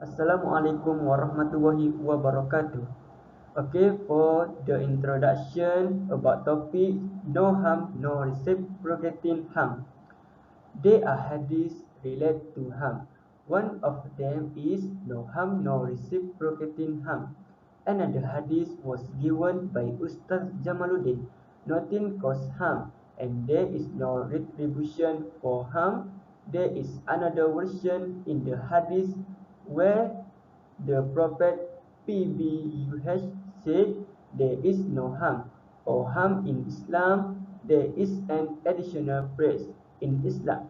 Assalamualaikum warahmatullahi wabarakatuh. Okay, for the introduction about topic no harm, no reciprocating harm. There are hadiths related to harm. One of them is no harm, no reciprocating harm. Another hadith was given by Ustaz Jamaluddin. Nothing cause harm, and there is no retribution for harm. There is another version in the hadith where the Prophet PBUH said there is no harm or harm in Islam. There is an additional phrase in Islam.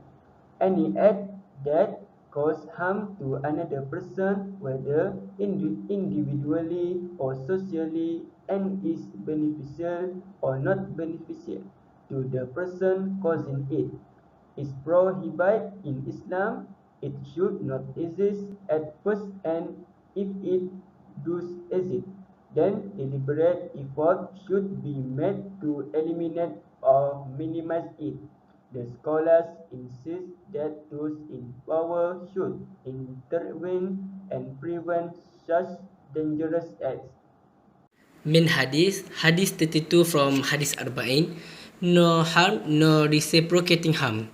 Any act that cause harm to another person, whether individually or socially, and is beneficial or not beneficial to the person causing it, is prohibited in Islam. It should not exist at first, and if it does exist, then deliberate effort should be made to eliminate or minimize it. The scholars insist that those in power should intervene and prevent such dangerous acts. Min hadis, hadis 32 from hadis arba'in, no harm, no reciprocating harm.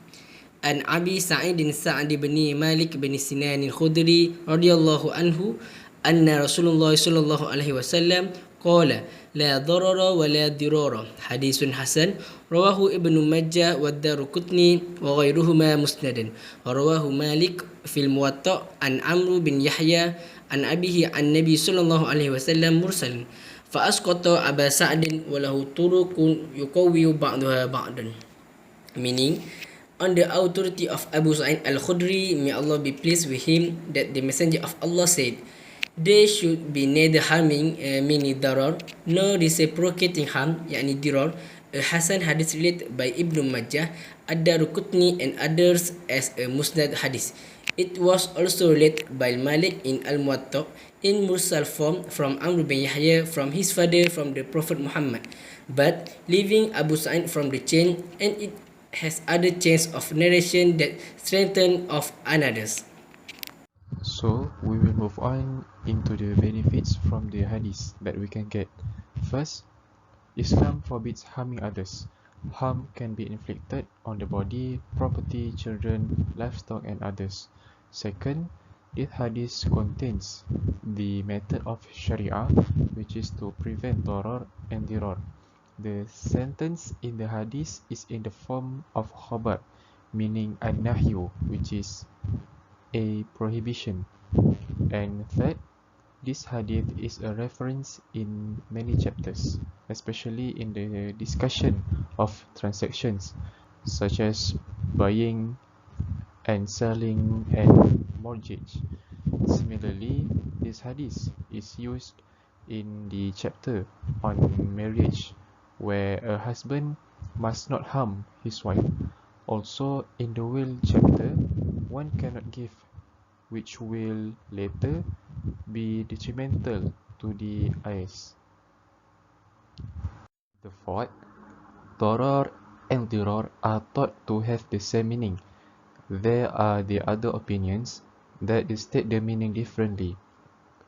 An Abi Sa'id Sa'd bin Malik bin Sinan al-Khudri radhiyallahu anhu anna Rasulullah sallallahu alaihi wasallam qala la darara wa la dirara. Hadisun hasan rawahu Ibnu Majah wa Daruqutni wa ghairuhuma musnadan. Rawahu Malik fil Muwatta an Amr bin Yahya an abihi an Nabi sallallahu alaihi wasallam mursal. فأسقط أبا سعد وله طرق يقوي بعضها بعضا. Meaning, on the authority of Abu Sa'id al-Khudri, may Allah be pleased with him, that the Messenger of Allah said, there should be neither harming, meaning darar, nor reciprocating harm, yani dirar. A Hasan hadith related by Ibn Majah, Ad-Daruqutni and others as a Musnad hadith. It was also related by Malik in Al-Muwatta in mursal form from Amr bin Yahya from his father from the Prophet Muhammad, but leaving Abu Sa'id from the chain, and it has other chains of narration that strengthen of another's. So we will move on into the benefits from the hadith that we can get. First, Islam forbids harming others. Harm can be inflicted on the body, property, children, livestock and others. Second, this hadith contains the method of Sharia, which is to prevent darar and dirar. The sentence in the hadith is in the form of khabar, meaning an-nahyu, which is a prohibition. And third, this hadith is a reference in many chapters, especially in the discussion of transactions such as buying and selling and mortgage. Similarly, this hadith is used in the chapter on marriage, where a husband must not harm his wife. Also, in the will chapter, one cannot give, which will later be detrimental to the heirs. The fourth, darar and dirar are thought to have the same meaning. There are the other opinions that state the meaning differently.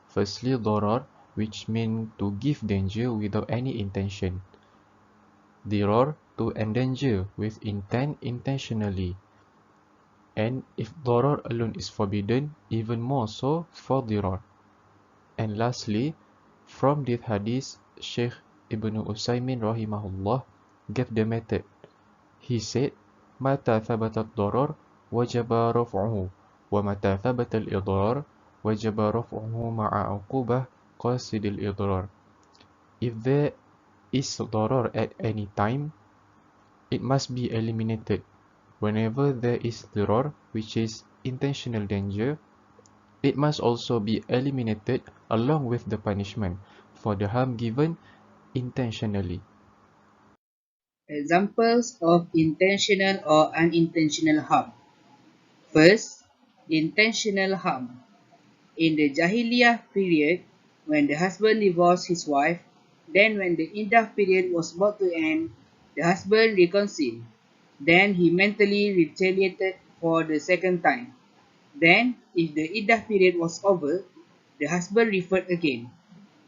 Firstly, darar, which means to give danger without any intention. Dirar, to endanger with intent intentionally. And if darar alone is forbidden, even more so for dirar. And lastly, from this hadith, Sheikh Ibn Usaymin rahimahullah gave the method. He said, Mata thabatat darar wajaba raf'uhu, wa mata thabata al-idrar wajaba raf'uhu ma'a uqubah qasidil idrar. If there is darar at any time, it must be eliminated. Whenever there is dirar, which is intentional danger, it must also be eliminated along with the punishment for the harm given intentionally. Examples of intentional or unintentional harm. First, intentional harm. In the Jahiliyah period, when the husband divorced his wife, then when the iddah period was about to end, the husband reconciled. Then he mentally retaliated for the second time. Then, if the iddah period was over, the husband referred again.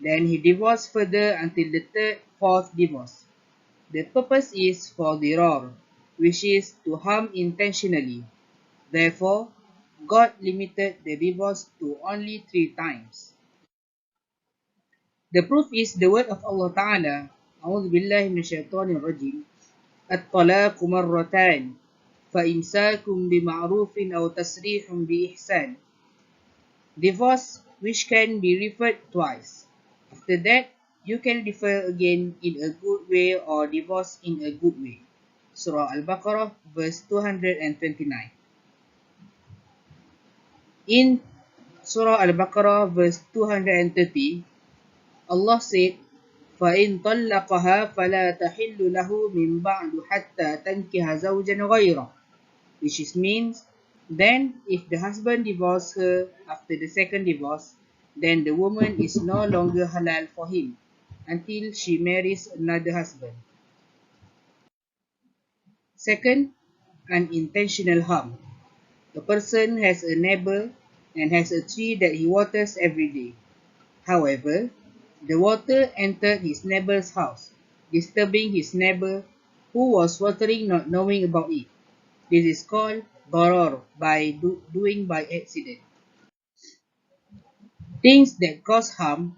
Then he divorced further until the third, fourth divorce. The purpose is for dirar, which is to harm intentionally. Therefore, God limited the divorce to only 3 times. The proof is the word of Allah Ta'ala. A'udhu billahi minasyaitanir rajim. At-talaqu marratan. Fa'imsakum bima'rufin aw tasrihum biihsan. Divorce which can be referred twice. After that, you can refer again in a good way or divorce in a good way. Surah Al-Baqarah verse 229. In Surah Al-Baqarah verse 230, Allah said, فَإِن طَلَّقَهَا فَلَا تَحِلُّ لَهُ مِن بَعْدُ حَتَّى تَنْكِحَ زَوْجًا غَيْرَهُ, which means, then if the husband divorces her after the second divorce, then the woman is no longer halal for him until she marries another husband. Second, unintentional harm. A person has a neighbor and has a tree that he waters every day. However, the water entered his neighbor's house, disturbing his neighbor who was watering not knowing about it. This is called darar, doing by accident. Things that cause harm.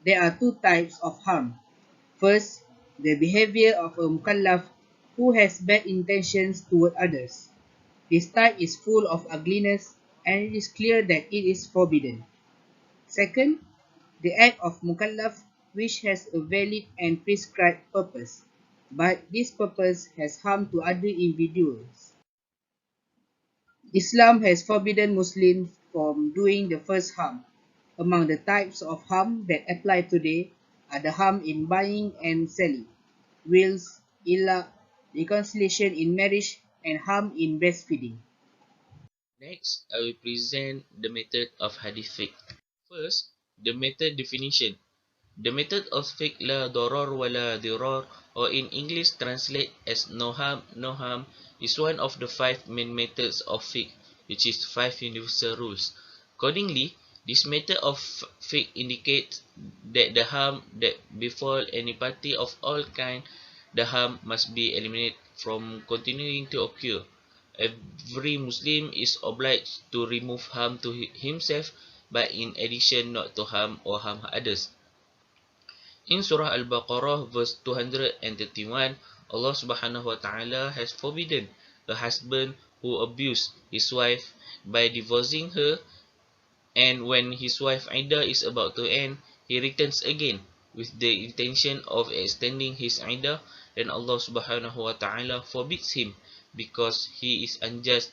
There are 2 types of harm. First, the behavior of a mukallaf who has bad intentions toward others. This type is full of ugliness and it is clear that it is forbidden. Second, the act of mukallaf which has a valid and prescribed purpose, but this purpose has harm to other individuals. Islam has forbidden Muslims from doing the first harm. Among the types of harm that apply today are the harm in buying and selling, wills, illah, reconciliation in marriage, and harm in breastfeeding. Next, I will present the method of hadith fiqh. First, the method definition. The method of fiqh la darar wa la dirar, or in English translate as no harm, is one of the 5 main methods of fiqh, which is 5 universal rules. Accordingly, this method of fiqh indicates that the harm that befall any party of all kind, the harm must be eliminated from continuing to occur. Every Muslim is obliged to remove harm to himself, but in addition not to harm or harm others. In Surah Al-Baqarah verse 231, Allah Subhanahu wa Ta'ala has forbidden a husband who abused his wife by divorcing her, and when his wife iddah is about to end, he returns again with the intention of extending his iddah, then Allah Subhanahu wa Ta'ala forbids him because he is unjust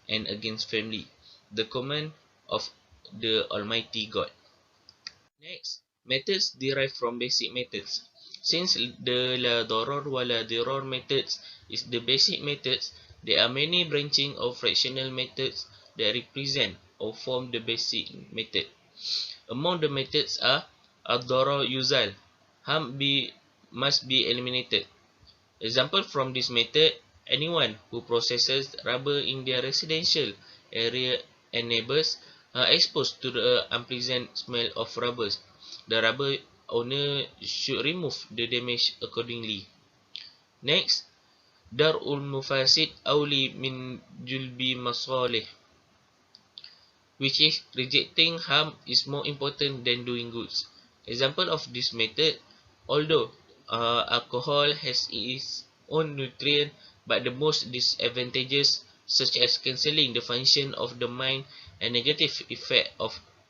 and against family. The command of the Almighty God. Next, methods derived from basic methods. Since the la darar wa la dirar methods is the basic methods, there are many branching of fractional methods that represent or form the basic method. Among the methods are ad-darar yuzal, harm must be eliminated. Example from this method, anyone who processes rubber in their residential area and neighbors are exposed to the unpleasant smell of rubbers. The rubber owner should remove the damage accordingly. Next, dar'ul mufasid awli min julbi masalih, which is rejecting harm is more important than doing goods. Example of this method, although alcohol has its own nutrient, but the most disadvantages such as cancelling the function of the mind and negative effect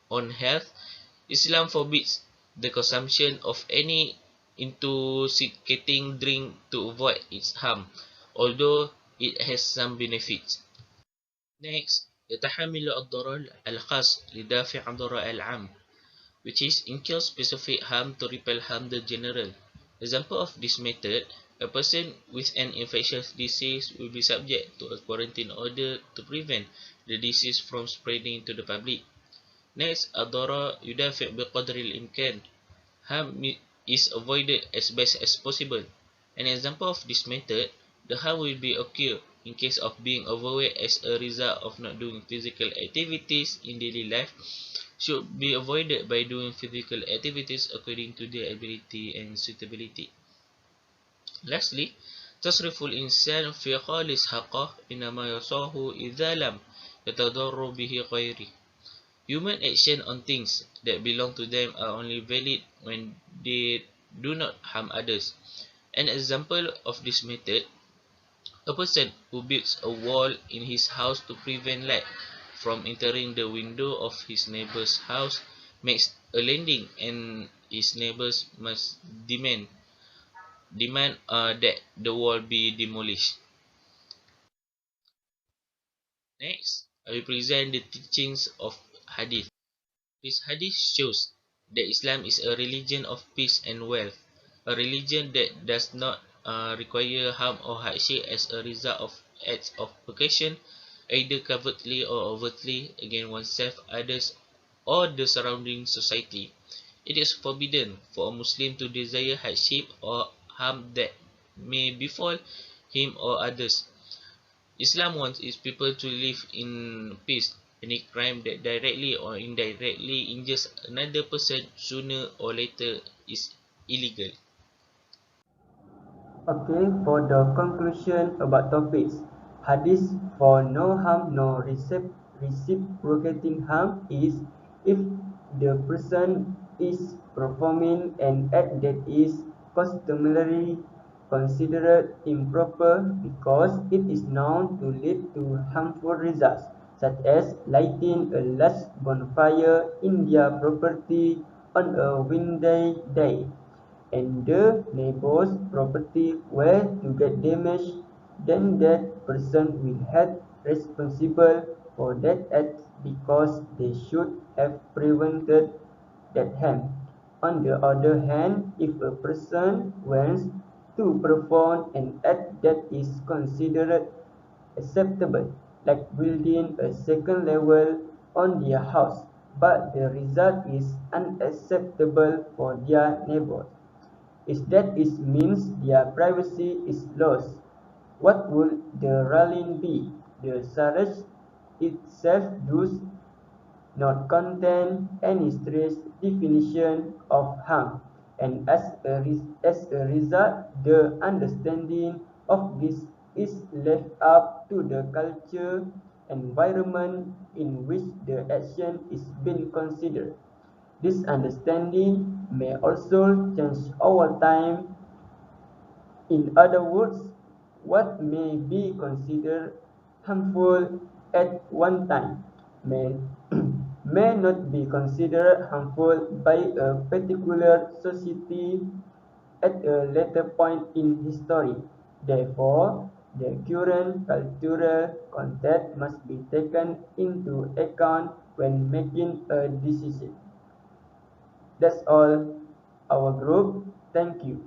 on health, Islam forbids the consumption of any intoxicating drink to avoid its harm, although it has some benefits. Next, يتحمل الضرر الخاص لدافع ضرر العام, which is incur specific harm to repel harm the general. Example of this method, a person with an infectious disease will be subject to a quarantine order to prevent the disease from spreading to the public. Next, الضرر يدافع بقدر الإمكان. Harm is avoided as best as possible. An example of this method, the harm will be occur in case of being overweight as a result of not doing physical activities in daily life should be avoided by doing physical activities according to their ability and suitability. Lastly, تصرف الإنسان في خالص حقه إنما يصاه إذا لم يتضر به غيره. Human action on things that belong to them are only valid when they do not harm others. An example of this method: a person who builds a wall in his house to prevent light from entering the window of his neighbor's house makes a landing, and his neighbors must demand that the wall be demolished. Next, I will present the teachings of hadith. This hadith shows that Islam is a religion of peace and wealth, a religion that does not require harm or hardship as a result of acts of aggression, either covertly or overtly, against oneself, others, or the surrounding society. It is forbidden for a Muslim to desire hardship or harm that may befall him or others. Islam wants its people to live in peace. Any crime that directly or indirectly injures another person sooner or later is illegal. Okay, for the conclusion about topics, hadith for no harm, no reciprocating harm is if the person is performing an act that is customarily considered improper because it is known to lead to harmful results, such as lighting a large bonfire in their property on a windy day, and the neighbor's property were to get damaged, then that person will held responsible for that act because they should have prevented that harm. On the other hand, if a person wants to perform an act that is considered acceptable, like building a second level on their house, but the result is unacceptable for their neighbors, is that it means their privacy is lost. What would the ruling be? The Saraj itself does not contain any strict definition of harm, and as a result, the understanding of this is left up to the culture environment in which the action is being considered. This understanding may also change over time. In other words, what may be considered harmful at one time may, may not be considered harmful by a particular society at a later point in history. Therefore, the current cultural context must be taken into account when making a decision. That's all our group. Thank you.